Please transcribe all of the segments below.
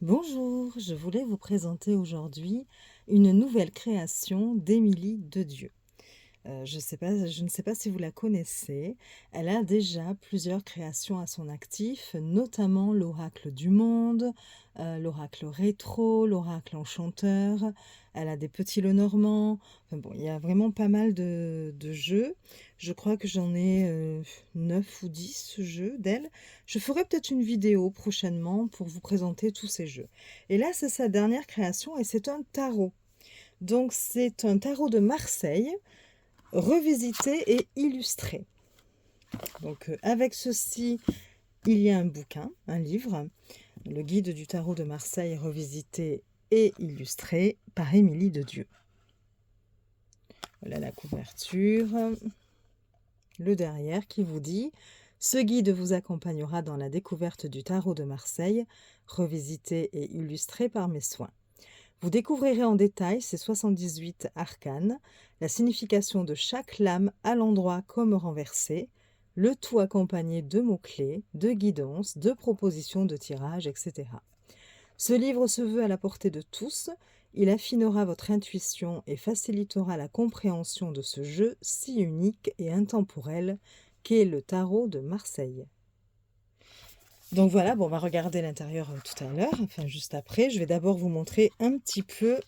Bonjour, je voulais vous présenter aujourd'hui une nouvelle création d'Émilie de Dieu. Je ne sais pas si vous la connaissez. Elle a déjà plusieurs créations à son actif, notamment l'oracle du monde, l'oracle rétro, l'oracle enchanteur. Elle a des petits Lenormand. Enfin bon, il y a vraiment pas mal de jeux. Je crois que j'en ai 9 ou 10 jeux d'elle. Je ferai peut-être une vidéo prochainement pour vous présenter tous ces jeux. Et là, c'est sa dernière création et c'est un tarot. Donc, c'est un tarot de Marseille revisité et illustré. Donc avec ceci, il y a un bouquin, un livre, le guide du tarot de Marseille revisité et illustré par Émilie de Dieu. Voilà la couverture, le derrière qui vous dit: ce guide vous accompagnera dans la découverte du tarot de Marseille, revisité et illustré par mes soins. Vous découvrirez en détail ces 78 arcanes, la signification de chaque lame à l'endroit comme renversée, le tout accompagné de mots-clés, de guidances, de propositions de tirage, etc. Ce livre se veut à la portée de tous. Il affinera votre intuition et facilitera la compréhension de ce jeu si unique et intemporel qu'est le tarot de Marseille. Donc voilà, bon, on va regarder l'intérieur tout à l'heure, enfin juste après. Je vais d'abord vous montrer un petit peu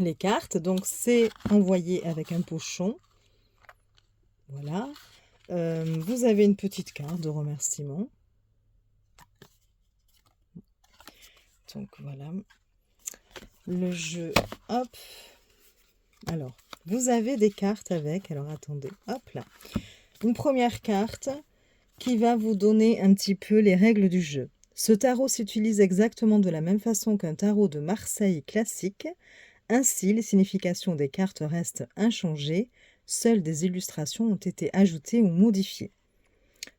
les cartes. Donc c'est envoyé avec un pochon. Voilà. Vous avez une petite carte de remerciement. Donc voilà. Le jeu, hop. Alors, vous avez des cartes avec. Alors attendez, hop là. Une première carte qui va vous donner un petit peu les règles du jeu. Ce tarot s'utilise exactement de la même façon qu'un tarot de Marseille classique. Ainsi, les significations des cartes restent inchangées, seules des illustrations ont été ajoutées ou modifiées.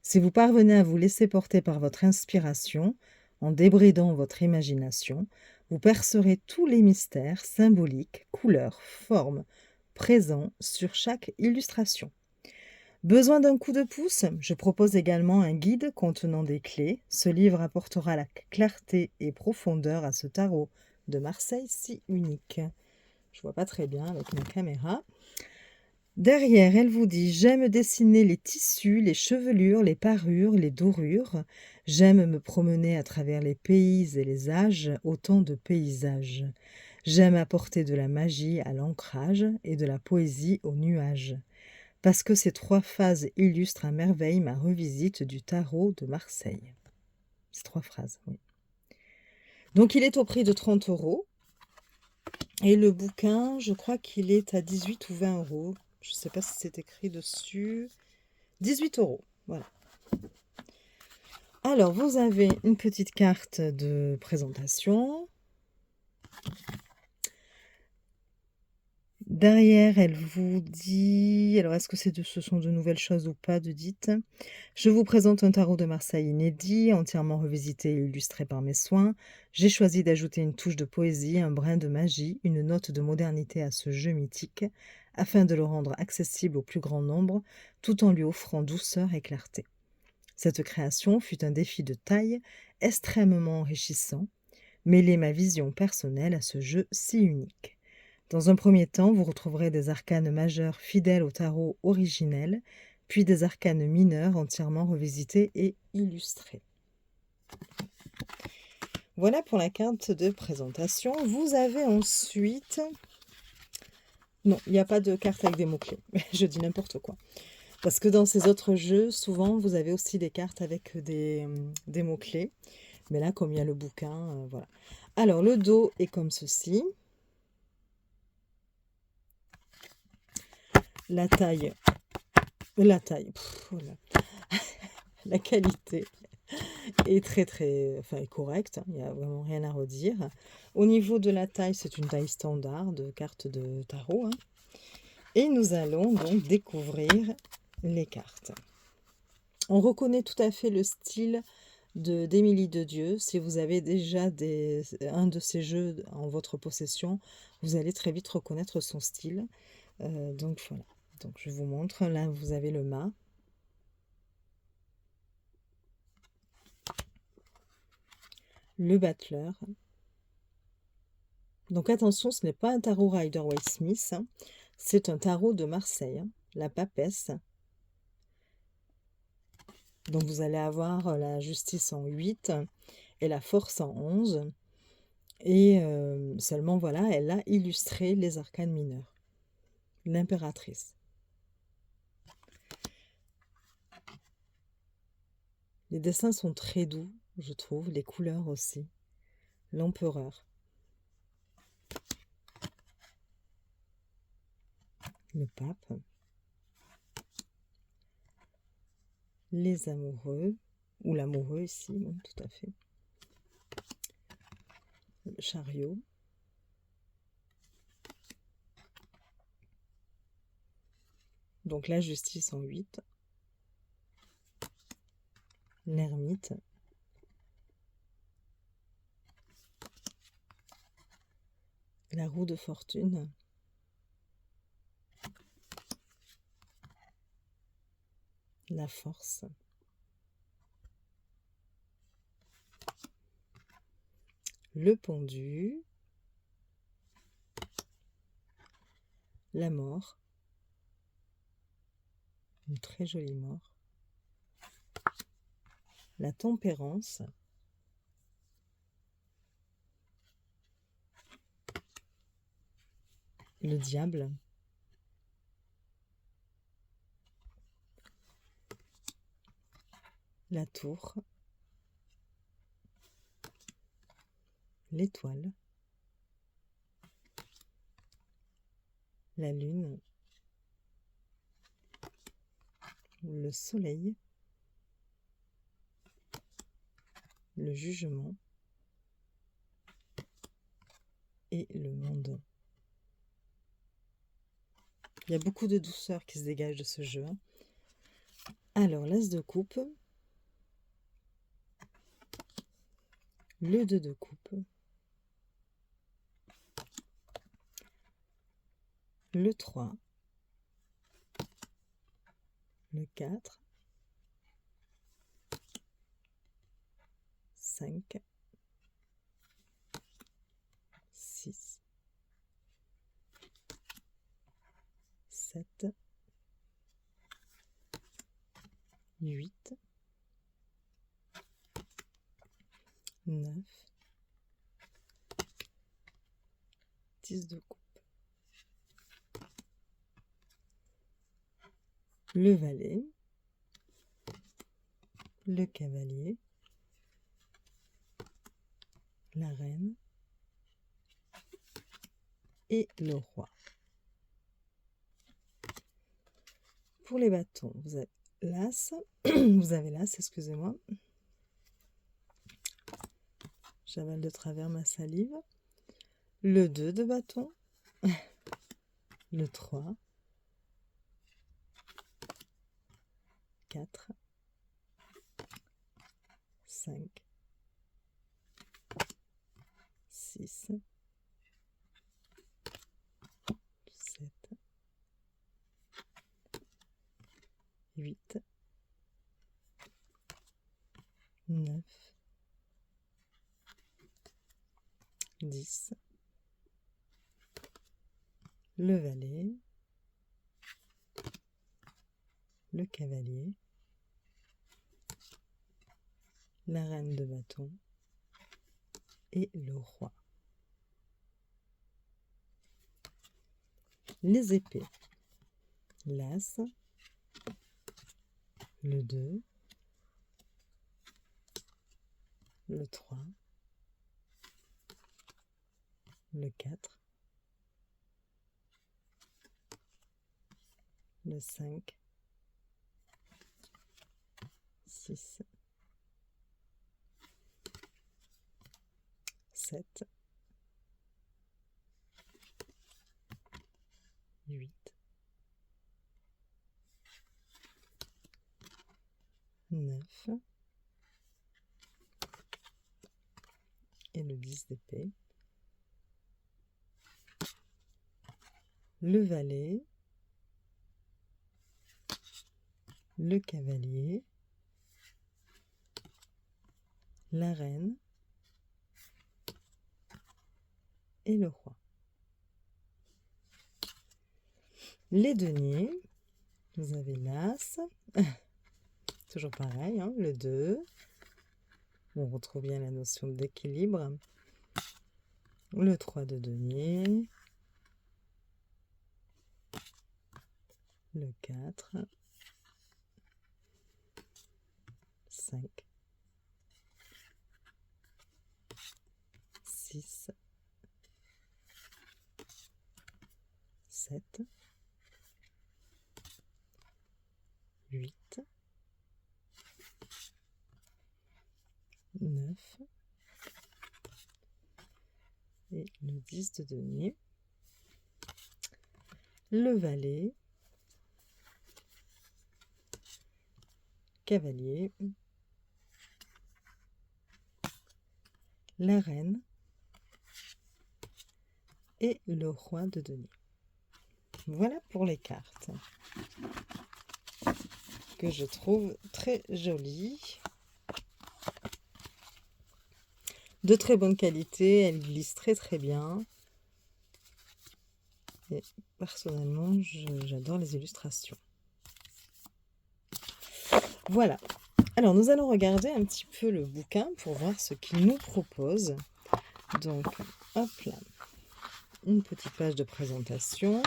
Si vous parvenez à vous laisser porter par votre inspiration, en débridant votre imagination, vous percerez tous les mystères symboliques, couleurs, formes, présents sur chaque illustration. Besoin d'un coup de pouce? Je propose également un guide contenant des clés. Ce livre apportera la clarté et profondeur à ce tarot de Marseille si unique. Je vois pas très bien avec ma caméra. Derrière, elle vous dit: j'aime dessiner les tissus, les chevelures, les parures, les dorures. J'aime me promener à travers les pays et les âges, autant de paysages. J'aime apporter de la magie à l'ancrage et de la poésie aux nuages. Parce que ces 3 phases illustrent à merveille ma revisite du tarot de Marseille. Ces 3 phrases, oui. Donc il est au prix de 30 € et le bouquin, je crois qu'il est à 18 ou 20 €. Je ne sais pas si c'est écrit dessus. 18 €, voilà. Alors, vous avez une petite carte de présentation. Derrière, elle vous dit, alors est-ce que ce sont de nouvelles choses ou pas de dites? Je vous présente un tarot de Marseille inédit, entièrement revisité et illustré par mes soins. J'ai choisi d'ajouter une touche de poésie, un brin de magie, une note de modernité à ce jeu mythique, afin de le rendre accessible au plus grand nombre, tout en lui offrant douceur et clarté. Cette création fut un défi de taille, extrêmement enrichissant. Mêler ma vision personnelle à ce jeu si unique. Dans un premier temps, vous retrouverez des arcanes majeures fidèles au tarot originel, puis des arcanes mineures entièrement revisités et illustrés. Voilà pour la carte de présentation. Vous avez ensuite... Non, il n'y a pas de carte avec des mots-clés. Je dis n'importe quoi. Parce que dans ces autres jeux, souvent, vous avez aussi des cartes avec des mots-clés. Mais là, comme il y a le bouquin, voilà. Alors, le dos est comme ceci. La taille, voilà. La qualité est enfin, correcte, il n'y a vraiment rien à redire. Au niveau de la taille, c'est une taille standard de carte de tarot, hein. Et nous allons donc découvrir les cartes. On reconnaît tout à fait le style d'Émilie de Dieu. Si vous avez déjà un de ces jeux en votre possession, vous allez très vite reconnaître son style. Donc voilà. Donc je vous montre. Là, vous avez le mât. le battleur. Donc attention, ce n'est pas un tarot Rider-Waite-Smith, hein. C'est un tarot de Marseille, hein, la papesse. Donc vous allez avoir la justice en 8 et la force en 11. Et seulement, voilà, elle a illustré les arcanes mineurs. L'impératrice. Les dessins sont très doux, je trouve, les couleurs aussi. L'empereur. Le pape. Les amoureux, ou l'amoureux ici, bon, tout à fait. Le chariot. Donc la justice en 8. L'ermite. La roue de fortune. La force. Le pendu. La mort. Une très jolie mort. La tempérance. Le diable. La tour. L'étoile. La lune. Le soleil. Le jugement. Et le monde. Il y a beaucoup de douceur qui se dégage de ce jeu, hein. Alors, l'as de coupe. Le 2 de coupe. Le 3. Le 4. 5. 6. 7. 8. 9. 10 de coupe. Le valet. Le cavalier. La reine. Et le roi. Pour les bâtons, vous avez l'as. Vous avez l'as, excusez-moi. J'avale de travers ma salive. Le 2 de bâton. Le 3. 4. 5. 6. 7. 8. 9. 10. Le valet. Le cavalier. La reine de bâton. Et le roi. Les épées. L'as. Le 2. Le 3. Le 4. Le 5. 6. 7. 8. 9. Et le 10 d'épée. Le valet. Le cavalier. La reine. et le roi. Les deniers, vous avez l'as, toujours pareil, hein, le 2. On retrouve bien la notion d'équilibre. Le 3 de denier, le 4, 5, 6, 7, 8, 9 et le 10 de denier, le valet, cavalier, la reine et le roi de denier. Voilà pour les cartes que je trouve très jolies. De très bonne qualité, elles glissent très très bien. Et personnellement, j'adore les illustrations. Voilà. Alors, nous allons regarder un petit peu le bouquin pour voir ce qu'il nous propose. Donc, hop là. Une petite page de présentation.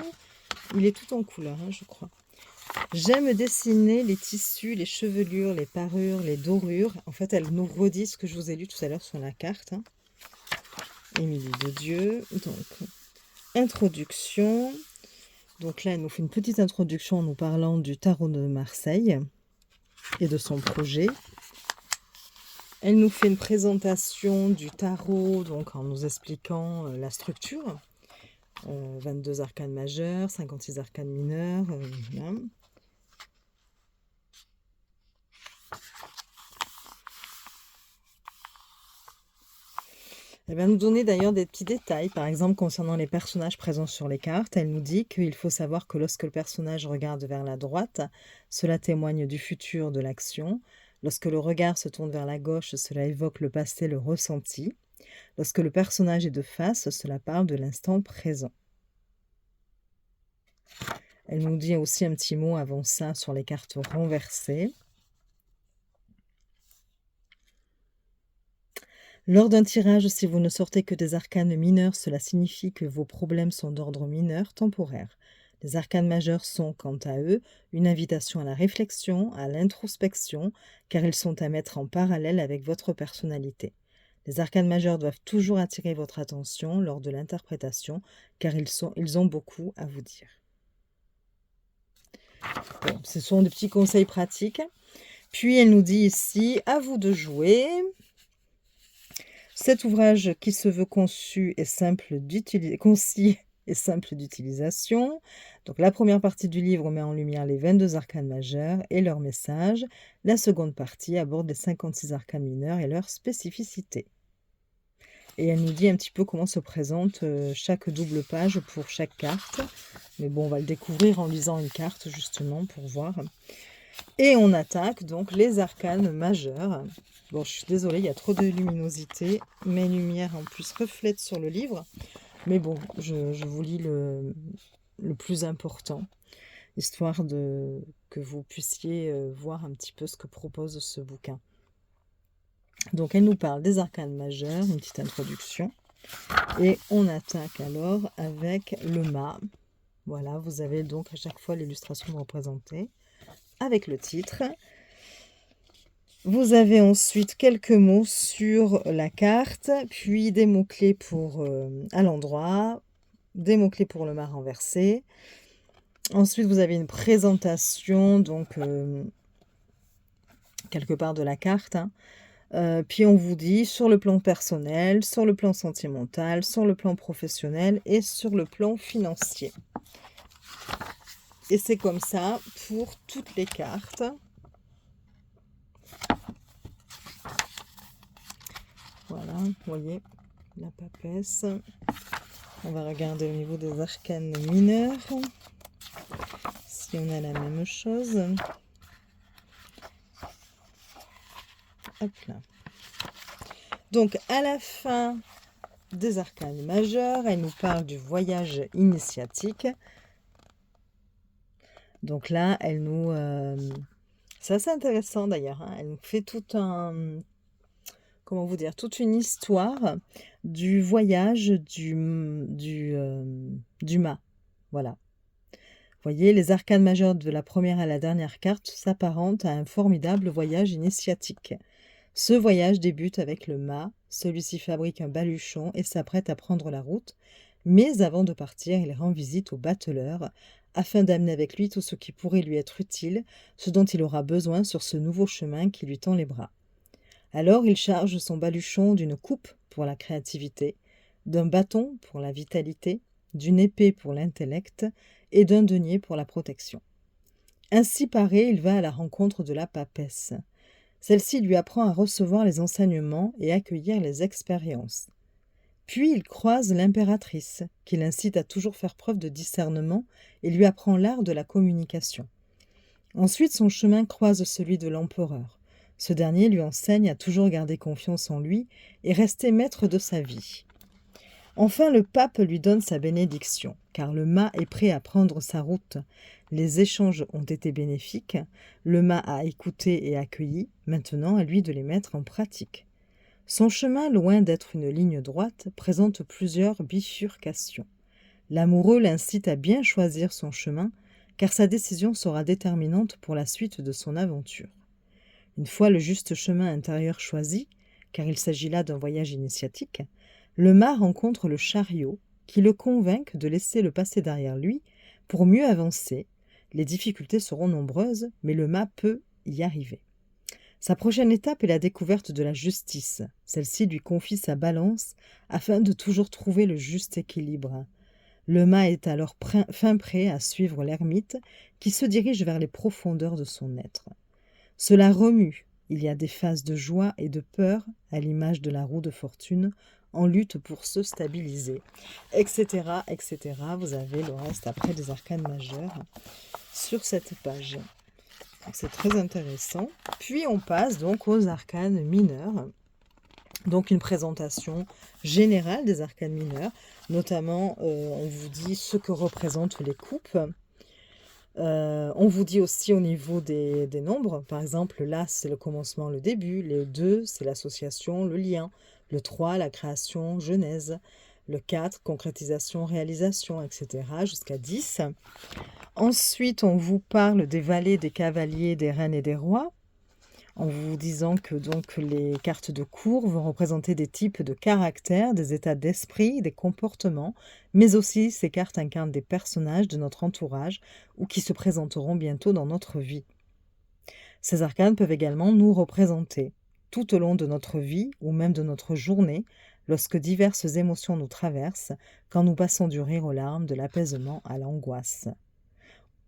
Il est tout en couleur, hein, je crois. J'aime dessiner les tissus, les chevelures, les parures, les dorures. En fait, elle nous redit ce que je vous ai lu tout à l'heure sur la carte. Hein. Émilie de Dieu. Donc, introduction. Donc là, elle nous fait une petite introduction en nous parlant du tarot de Marseille et de son projet. Elle nous fait une présentation du tarot, donc en nous expliquant la structure. 22 arcanes majeures, 56 arcanes mineurs. Voilà. Elle va nous donner d'ailleurs des petits détails, par exemple concernant les personnages présents sur les cartes. Elle nous dit qu'il faut savoir que lorsque le personnage regarde vers la droite, cela témoigne du futur de l'action. Lorsque le regard se tourne vers la gauche, cela évoque le passé, le ressenti. Lorsque le personnage est de face, cela parle de l'instant présent. Elle nous dit aussi un petit mot avant ça sur les cartes renversées. Lors d'un tirage, si vous ne sortez que des arcanes mineurs, cela signifie que vos problèmes sont d'ordre mineur, temporaire. Les arcanes majeures sont, quant à eux, une invitation à la réflexion, à l'introspection, car ils sont à mettre en parallèle avec votre personnalité. Les arcanes majeures doivent toujours attirer votre attention lors de l'interprétation, car ils ont beaucoup à vous dire. Bon, ce sont des petits conseils pratiques. Puis elle nous dit ici, à vous de jouer. Cet ouvrage qui se veut concis et simple d'utilisation. Donc la première partie du livre met en lumière les 22 arcanes majeures et leurs messages. La seconde partie aborde les 56 arcanes mineurs et leurs spécificités. Et elle nous dit un petit peu comment se présente chaque double page pour chaque carte. Mais bon, on va le découvrir en lisant une carte justement pour voir. Et on attaque donc les arcanes majeures. Bon, je suis désolée, il y a trop de luminosité. Mes lumières en plus reflètent sur le livre. Mais bon, je vous lis le plus important, histoire que vous puissiez voir un petit peu ce que propose ce bouquin. Donc, elle nous parle des arcanes majeures, une petite introduction. Et on attaque alors avec le mât. Voilà, vous avez donc à chaque fois l'illustration représentée avec le titre. Vous avez ensuite quelques mots sur la carte, puis des mots-clés pour à l'endroit, des mots-clés pour le mât renversé. Ensuite, vous avez une présentation, donc quelque part de la carte. Hein. Puis on vous dit sur le plan personnel, sur le plan sentimental, sur le plan professionnel et sur le plan financier. Et c'est comme ça pour toutes les cartes. Voilà, vous voyez, la papesse. On va regarder au niveau des arcanes mineurs. Si on a la même chose. Hop là. Donc, à la fin des arcanes majeurs. Elle nous parle du voyage initiatique. Donc là, elle nous... c'est assez intéressant d'ailleurs, hein. Elle nous fait tout un... Comment vous dire? Toute une histoire du voyage du mât. Voilà. Vous voyez, les arcanes majeures de la première à la dernière carte s'apparentent à un formidable voyage initiatique. Ce voyage débute avec le mât. Celui-ci fabrique un baluchon et s'apprête à prendre la route. Mais avant de partir, il rend visite au bateleur afin d'amener avec lui tout ce qui pourrait lui être utile, ce dont il aura besoin sur ce nouveau chemin qui lui tend les bras. Alors il charge son baluchon d'une coupe pour la créativité, d'un bâton pour la vitalité, d'une épée pour l'intellect et d'un denier pour la protection. Ainsi paré, il va à la rencontre de la papesse. Celle-ci lui apprend à recevoir les enseignements et accueillir les expériences. Puis il croise l'impératrice, qui l'incite à toujours faire preuve de discernement et lui apprend l'art de la communication. Ensuite, son chemin croise celui de l'empereur. Ce dernier lui enseigne à toujours garder confiance en lui et rester maître de sa vie. Enfin, le pape lui donne sa bénédiction, car le mât est prêt à prendre sa route. Les échanges ont été bénéfiques, le mât a écouté et accueilli, maintenant à lui de les mettre en pratique. Son chemin, loin d'être une ligne droite, présente plusieurs bifurcations. L'amoureux l'incite à bien choisir son chemin, car sa décision sera déterminante pour la suite de son aventure. Une fois le juste chemin intérieur choisi, car il s'agit là d'un voyage initiatique, le mât rencontre le chariot qui le convainc de laisser le passé derrière lui pour mieux avancer. Les difficultés seront nombreuses, mais le mât peut y arriver. Sa prochaine étape est la découverte de la justice. Celle-ci lui confie sa balance afin de toujours trouver le juste équilibre. Le mât est alors fin prêt à suivre l'ermite qui se dirige vers les profondeurs de son être. Cela remue. Il y a des phases de joie et de peur, à l'image de la roue de fortune, en lutte pour se stabiliser, etc., etc. Vous avez le reste après des arcanes majeures sur cette page. C'est très intéressant. Puis on passe donc aux arcanes mineurs. Donc une présentation générale des arcanes mineurs. Notamment, on vous dit ce que représentent les coupes. On vous dit aussi au niveau des nombres. Par exemple, l'As, c'est le commencement, le début. Le 2, c'est l'association, le lien. Le 3, la création, genèse. Le 4, concrétisation, réalisation, etc. jusqu'à 10. Ensuite, on vous parle des valets, des cavaliers, des reines et des rois, en vous disant que donc les cartes de cour vont représenter des types de caractères, des états d'esprit, des comportements, mais aussi ces cartes incarnent des personnages de notre entourage ou qui se présenteront bientôt dans notre vie. Ces arcanes peuvent également nous représenter tout au long de notre vie ou même de notre journée, lorsque diverses émotions nous traversent, quand nous passons du rire aux larmes, de l'apaisement à l'angoisse.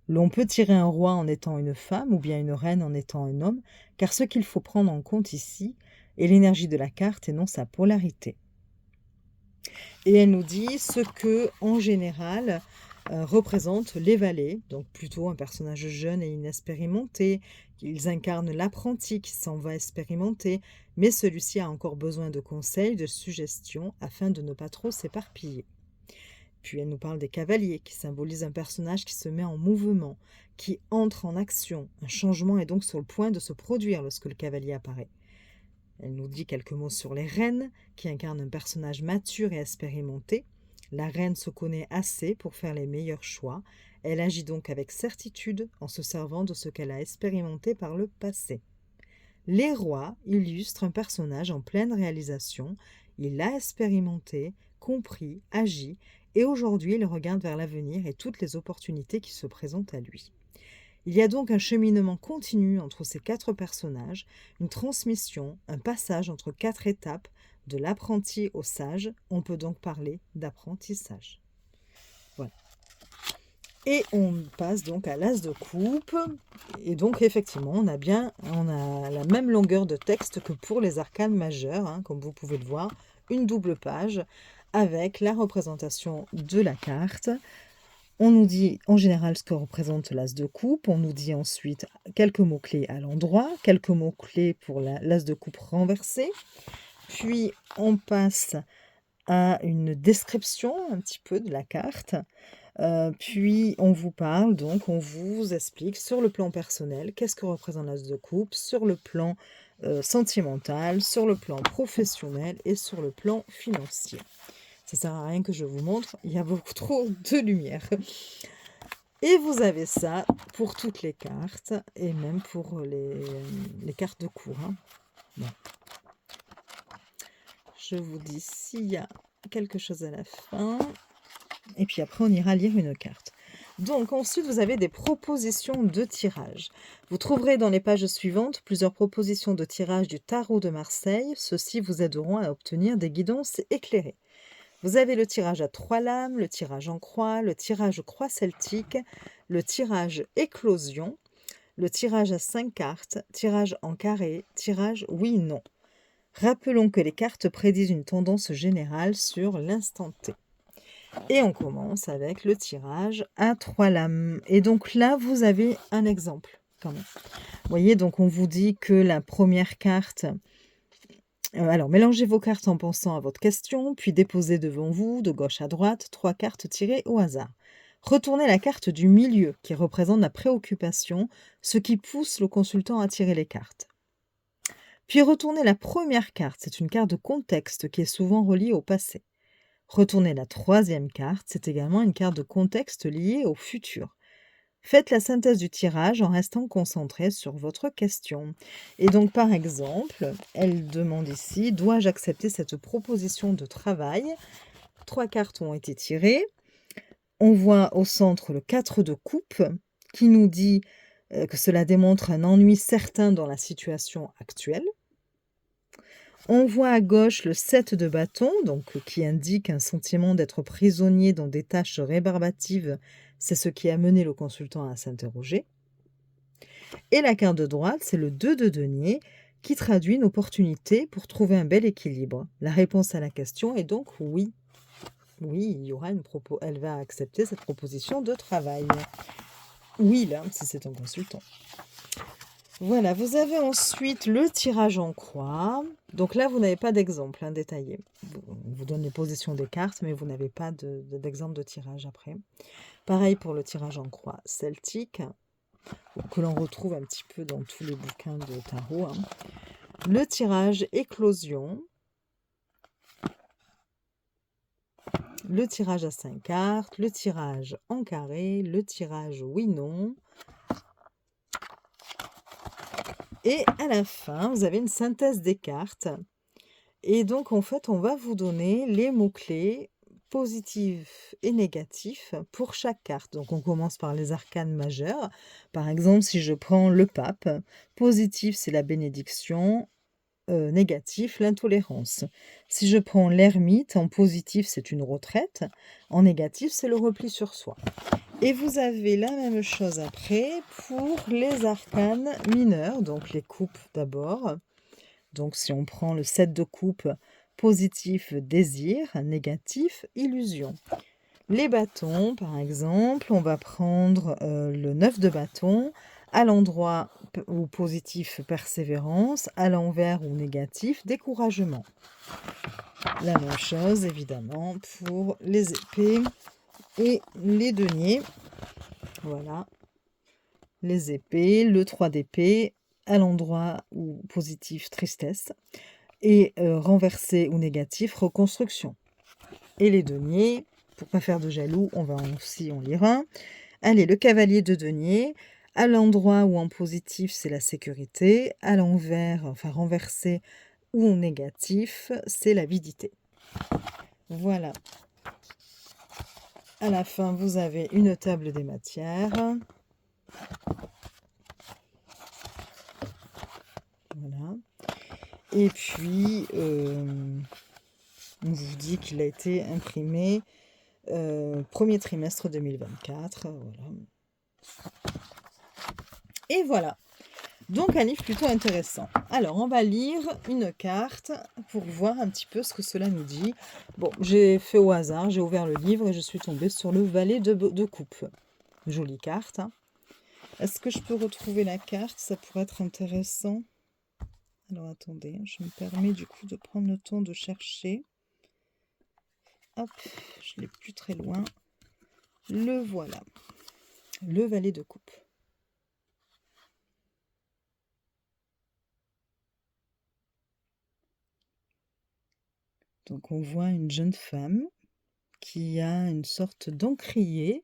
L'on peut tirer un roi en étant une femme ou bien une reine en étant un homme, car ce qu'il faut prendre en compte ici est l'énergie de la carte et non sa polarité. Et elle nous dit ce que, en général, représentent les valets, donc plutôt un personnage jeune et inexpérimenté. Ils incarnent l'apprenti qui s'en va expérimenter, mais celui-ci a encore besoin de conseils, de suggestions, afin de ne pas trop s'éparpiller. Puis elle nous parle des cavaliers, qui symbolisent un personnage qui se met en mouvement, qui entre en action. Un changement est donc sur le point de se produire lorsque le cavalier apparaît. Elle nous dit quelques mots sur les reines, qui incarnent un personnage mature et expérimenté. La reine se connaît assez pour faire les meilleurs choix. Elle agit donc avec certitude en se servant de ce qu'elle a expérimenté par le passé. Les rois illustrent un personnage en pleine réalisation. Il a expérimenté, compris, agi, et aujourd'hui il regarde vers l'avenir et toutes les opportunités qui se présentent à lui. Il y a donc un cheminement continu entre ces quatre personnages, une transmission, un passage entre quatre étapes, de l'apprenti au sage. On peut donc parler d'apprentissage. Voilà. Et on passe donc à l'as de coupe. Et donc effectivement, on a la même longueur de texte que pour les arcanes majeures, hein, comme vous pouvez le voir, une double page avec la représentation de la carte. On nous dit en général ce que représente l'as de coupe. On nous dit ensuite quelques mots-clés à l'endroit, quelques mots-clés pour l'as de coupe renversé. Puis on passe à une description un petit peu de la carte. Puis on vous parle donc, on vous explique sur le plan personnel, qu'est-ce que représente l'as de coupe, sur le plan, sentimental, sur le plan professionnel et sur le plan financier. Ça sert à rien que je vous montre, il y a beaucoup trop de lumière. Et vous avez ça pour toutes les cartes et même pour les cartes de cours, hein. Bon. Je vous dis s'il y a quelque chose à la fin. Et puis après, on ira lire une carte. Donc ensuite, vous avez des propositions de tirage. Vous trouverez dans les pages suivantes plusieurs propositions de tirage du tarot de Marseille. Ceux-ci vous aideront à obtenir des guidances éclairées. Vous avez le tirage à 3 lames, le tirage en croix, le tirage croix celtique, le tirage éclosion, le tirage à 5 cartes, tirage en carré, tirage oui-non. Rappelons que les cartes prédisent une tendance générale sur l'instant T. Et on commence avec le tirage à 3 lames. Et donc là, vous avez un exemple quand même. Vous voyez, donc on vous dit que la première carte... alors, mélangez vos cartes en pensant à votre question, puis déposez devant vous, de gauche à droite, 3 cartes tirées au hasard. Retournez la carte du milieu, qui représente la préoccupation, ce qui pousse le consultant à tirer les cartes. Puis retournez la première carte, c'est une carte de contexte qui est souvent reliée au passé. Retournez la troisième carte, c'est également une carte de contexte liée au futur. Faites la synthèse du tirage en restant concentré sur votre question. Et donc, par exemple, elle demande ici, dois-je accepter cette proposition de travail? 3 cartes ont été tirées. On voit au centre le 4 de coupe qui nous dit que cela démontre un ennui certain dans la situation actuelle. On voit à gauche le 7 de bâton, donc qui indique un sentiment d'être prisonnier dans des tâches rébarbatives. C'est ce qui a mené le consultant à s'interroger. Et la carte de droite, c'est le 2 de denier, qui traduit une opportunité pour trouver un bel équilibre. La réponse à la question est donc oui. Oui, il y aura elle va accepter cette proposition de travail. Oui, là, si c'est un consultant. Voilà, vous avez ensuite le tirage en croix. Donc là, vous n'avez pas d'exemple détaillé. On vous donne les positions des cartes, mais vous n'avez pas d'exemple de tirage après. Pareil pour le tirage en croix celtique, que l'on retrouve un petit peu dans tous les bouquins de tarot. Le tirage éclosion. Le tirage à 5 cartes, le tirage en carré, le tirage oui-non. Et à la fin, vous avez une synthèse des cartes. Et donc, en fait, on va vous donner les mots-clés positifs et négatifs pour chaque carte. Donc, on commence par les arcanes majeures. Par exemple, si je prends le pape, positif, c'est la bénédiction. Négatif, l'intolérance. Si je prends l'ermite, en positif, c'est une retraite. En négatif, c'est le repli sur soi. Et vous avez la même chose après pour les arcanes mineurs, donc les coupes d'abord. Donc si on prend le 7 de coupe, positif, désir, négatif, illusion. Les bâtons, par exemple, on va prendre le 9 de bâton, à l'endroit où positif, persévérance, à l'envers ou négatif, découragement. La même chose, évidemment, pour les épées et les deniers. Voilà, les épées, le 3 d'épée, à l'endroit où positif, tristesse, et renversé ou négatif, reconstruction. Et les deniers, pour pas faire de jaloux, on va aussi en lire un. Allez, le cavalier de denier, à l'endroit où en positif, c'est la sécurité, à l'envers, enfin renversé ou en négatif, c'est l'avidité. Voilà. À la fin, vous avez une table des matières. Voilà. Et puis, on vous dit qu'il a été imprimé premier trimestre 2024. Voilà. Et voilà. Donc, un livre plutôt intéressant. Alors, on va lire une carte pour voir un petit peu ce que cela nous dit. Bon, j'ai fait au hasard, j'ai ouvert le livre et je suis tombée sur le valet de coupe. Jolie carte. Est-ce que je peux retrouver la carte? Ça pourrait être intéressant. Alors, attendez, je me permets du coup de prendre le temps de chercher. hop, je l'ai plus très loin. Le voilà. Le valet de coupe. Donc on voit une jeune femme qui a une sorte d'encrier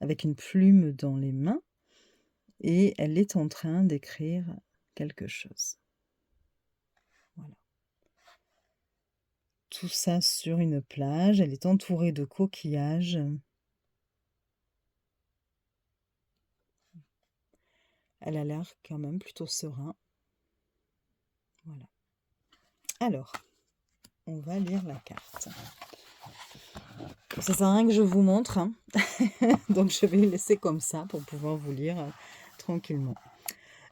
avec une plume dans les mains et elle est en train d'écrire quelque chose. Voilà. Tout ça sur une plage, elle est entourée de coquillages. Elle a l'air quand même plutôt serein. Voilà. Alors, on va lire la carte. Ça sert à rien que je vous montre, hein. Donc je vais laisser comme ça pour pouvoir vous lire tranquillement.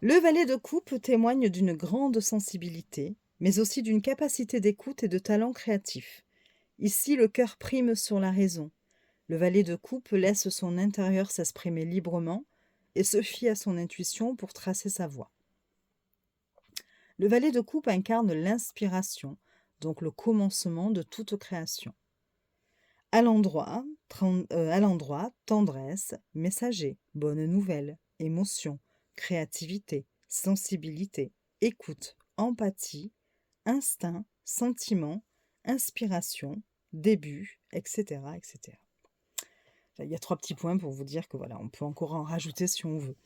Le valet de coupe témoigne d'une grande sensibilité, mais aussi d'une capacité d'écoute et de talent créatif. Ici, le cœur prime sur la raison. Le valet de coupe laisse son intérieur s'exprimer librement et se fie à son intuition pour tracer sa voie. Le valet de coupe incarne l'inspiration, donc le commencement de toute création. À l'endroit, tendresse, messager, bonne nouvelle, émotion, créativité, sensibilité, écoute, empathie, instinct, sentiment, inspiration, début, etc., etc. Il y a 3 petits points pour vous dire que voilà, on peut encore en rajouter si on veut.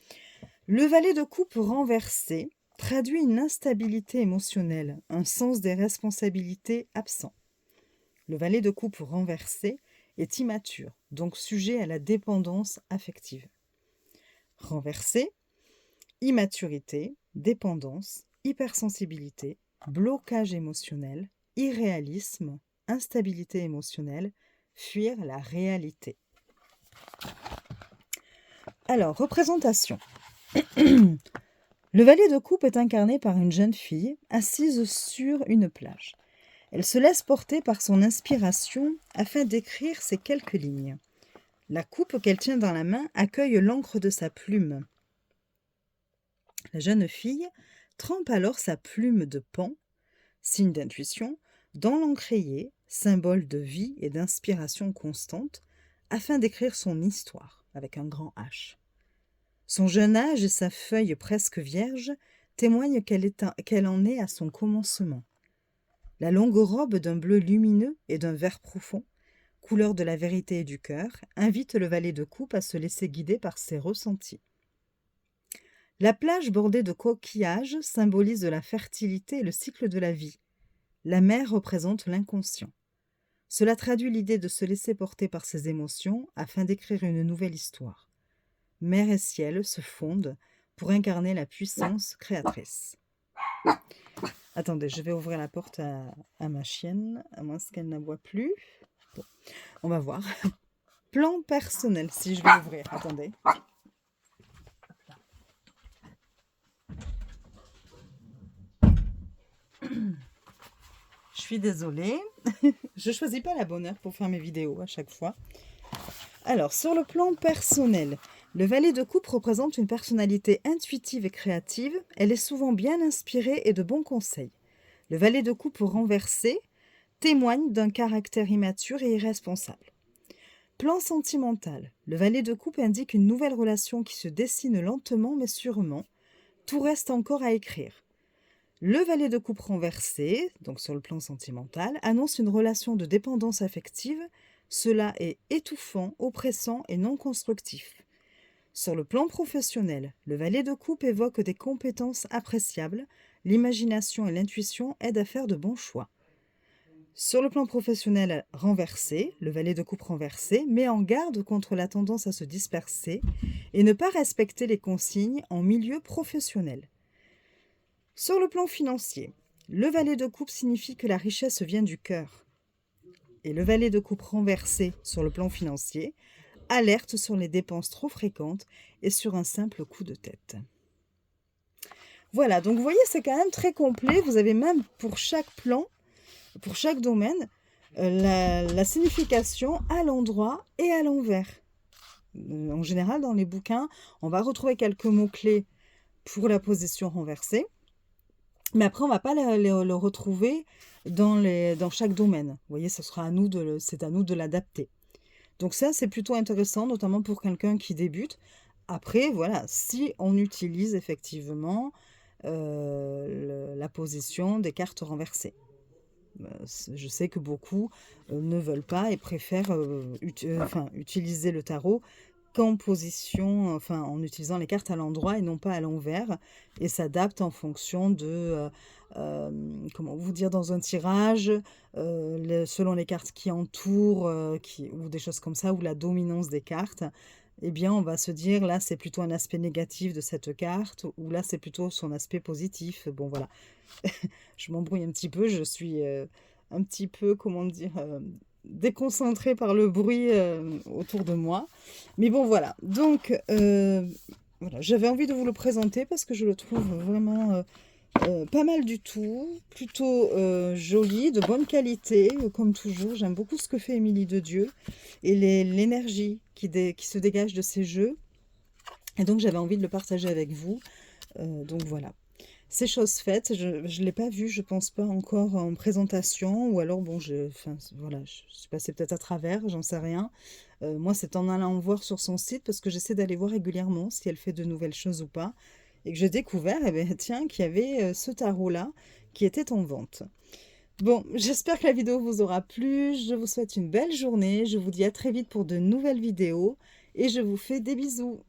Le valet de coupe renversé traduit une instabilité émotionnelle, un sens des responsabilités absent. Le valet de coupe renversé est immature, donc sujet à la dépendance affective. Renversé, immaturité, dépendance, hypersensibilité, blocage émotionnel, irréalisme, instabilité émotionnelle, fuir la réalité. Alors, représentation. Le valet de coupe est incarné par une jeune fille assise sur une plage. Elle se laisse porter par son inspiration afin d'écrire ces quelques lignes. La coupe qu'elle tient dans la main accueille l'encre de sa plume. La jeune fille trempe alors sa plume de paon, signe d'intuition, dans l'encrier, symbole de vie et d'inspiration constante, afin d'écrire son histoire avec un grand H. Son jeune âge et sa feuille presque vierge témoignent qu'elle en est à son commencement. La longue robe d'un bleu lumineux et d'un vert profond, couleur de la vérité et du cœur, invite le valet de coupe à se laisser guider par ses ressentis. La plage bordée de coquillages symbolise la fertilité et le cycle de la vie. La mer représente l'inconscient. Cela traduit l'idée de se laisser porter par ses émotions afin d'écrire une nouvelle histoire. Mer et ciel se fondent pour incarner la puissance créatrice. Attendez, je vais ouvrir la porte à ma chienne, à moins qu'elle n'aboie plus. Bon, on va voir. Plan personnel, si je vais ouvrir. Attendez. Je suis désolée. Je ne choisis pas la bonne heure pour faire mes vidéos à chaque fois. Alors, sur le plan personnel, le valet de coupe représente une personnalité intuitive et créative. Elle est souvent bien inspirée et de bons conseils. Le valet de coupe renversé témoigne d'un caractère immature et irresponsable. Plan sentimental. Le valet de coupe indique une nouvelle relation qui se dessine lentement mais sûrement. Tout reste encore à écrire. Le valet de coupe renversé, donc sur le plan sentimental, annonce une relation de dépendance affective. Cela est étouffant, oppressant et non constructif. Sur le plan professionnel, le valet de coupe évoque des compétences appréciables. L'imagination et l'intuition aident à faire de bons choix. Sur le plan professionnel renversé, le valet de coupe renversé met en garde contre la tendance à se disperser et ne pas respecter les consignes en milieu professionnel. Sur le plan financier, le valet de coupe signifie que la richesse vient du cœur. Et le valet de coupe renversé sur le plan financier alerte sur les dépenses trop fréquentes et sur un simple coup de tête. Voilà, donc vous voyez, c'est quand même très complet. Vous avez même pour chaque plan, pour chaque domaine, la signification à l'endroit et à l'envers. En général, dans les bouquins, on va retrouver quelques mots-clés pour la position renversée. Mais après, on va pas le retrouver dans chaque domaine. Vous voyez, ce sera à nous c'est à nous de l'adapter. Donc ça, c'est plutôt intéressant, notamment pour quelqu'un qui débute. Après, voilà, si on utilise effectivement la position des cartes renversées. Je sais que beaucoup ne veulent pas et préfèrent utiliser le tarot qu'en position, enfin en utilisant les cartes à l'endroit et non pas à l'envers, et s'adaptent en fonction comment vous dire, dans un tirage, selon les cartes qui entourent, ou des choses comme ça, ou la dominance des cartes, eh bien on va se dire là c'est plutôt un aspect négatif de cette carte, ou là c'est plutôt son aspect positif. Bon voilà, je m'embrouille un petit peu, je suis un petit peu, comment dire, déconcentrée par le bruit autour de moi. Mais bon, voilà. Donc, voilà, j'avais envie de vous le présenter parce que je le trouve vraiment pas mal du tout, plutôt joli, de bonne qualité, comme toujours. J'aime beaucoup ce que fait Émilie de Dieu et l'énergie qui se dégage de ces jeux. Et donc, j'avais envie de le partager avec vous. Donc, voilà. C'est chose faite, je ne l'ai pas vu, je pense pas encore en présentation, ou alors, bon, enfin, voilà, je suis passée peut-être à travers, j'en sais rien. Moi, c'est en allant voir sur son site, parce que j'essaie d'aller voir régulièrement si elle fait de nouvelles choses ou pas, et que j'ai découvert, eh bien, tiens, qu'il y avait ce tarot-là qui était en vente. Bon, j'espère que la vidéo vous aura plu, je vous souhaite une belle journée, je vous dis à très vite pour de nouvelles vidéos, et je vous fais des bisous.